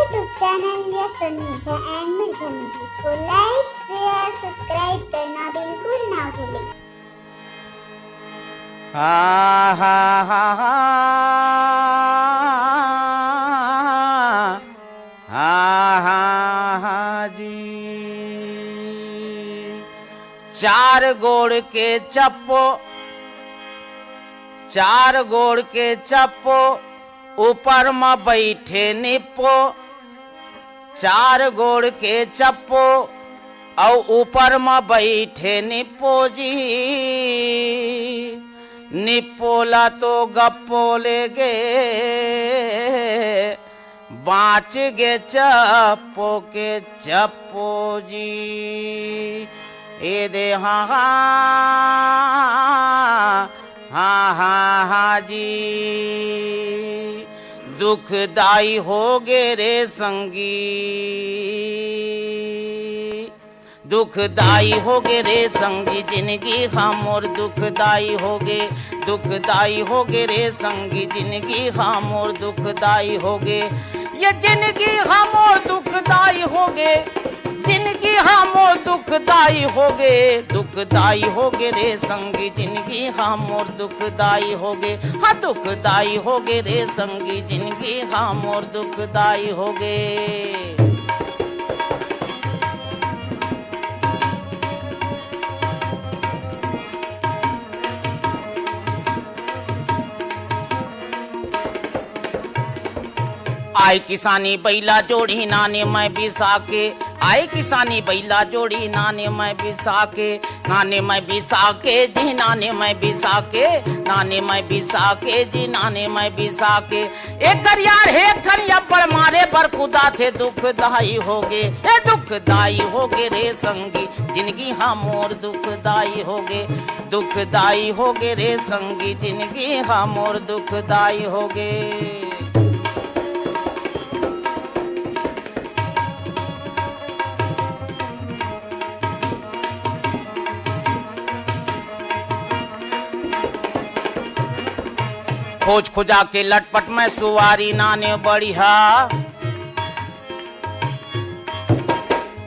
YouTube channel Yashwant Mirza and Mirza music को like, share, subscribe करना बिल्कुल ना भूलें। हा हा हा हा हा हा हा जी। चार गोड़ के चप्पो, चार गोड़ के चप्पो, ऊपर में बैठे निप्पो। चार गोड़ के चप्पो और ऊपर में बैठे निप्पो जी। निप्पोला तो गप्पो ले गे, बाँच गे चप्पो के चप्पो जी। ए दे हाँ हाँ हाँ हाँ जी। दुखदाई होगे रे संगी, दुखदाई होगे रे संगी जिंदगी खामोर। दुखदाई होगे, दुखदाई होगे रे संगी जिंदगी खामोर। दुखदाई होगे ये जिंदगी खामोर, दुखदाई होगे जिंदगी खामोर। दुखदाई होगे, दुखदाई होगे रे संगी जिंदगी खामोर। दुखदाई होगे, हाँ दुखदाई होगे रे संगी जिंदगी खामोर। दुखदाई होगे। आए किसानी बैला जोड़ी नाने मैं बिसा के, आए किसानी बैला जोड़ी नाने मैं बिसा के। नाने मैं बिसा के जी, नाने मैं बिसा के, नाने मैं बिसा के जी, नाने मैं बिसा के। एक यार है ठनिया पर मारे पर खुदा थे। दुखदाई होगे, ए दुखदाई होगे रे संगी जिंदगी हाँ मोर। दुखदाई होगे, दुखदाई होगे रे संगी जिंदगी हाँ मोर। दुखदाई होगे। खोज खुजा के लटपट में सुवारी नाने बढ़िया,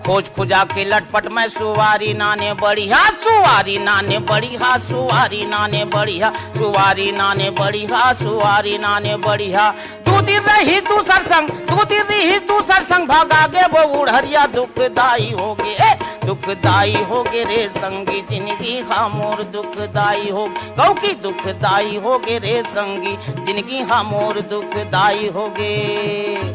खोज खुजा के लटपट में सुवारी नाने बढ़िया। सुवारी नाने बढ़िया, सुवारी नाने बढ़िया, सुवारी नाने बढ़िया, सुवारी नाने बढ़िया। दू दिन रही दूसर संग, दू दिन रही दूसर संग, भागागे वो उड़हरिया। दुखदाई होगे, दुखदाई होगे रे संगी जिंदगी खामोर। दुखदाई हो गौ की, दुखदाई होगे रे संगी जिंदगी खामोर। दुखदाई होगे।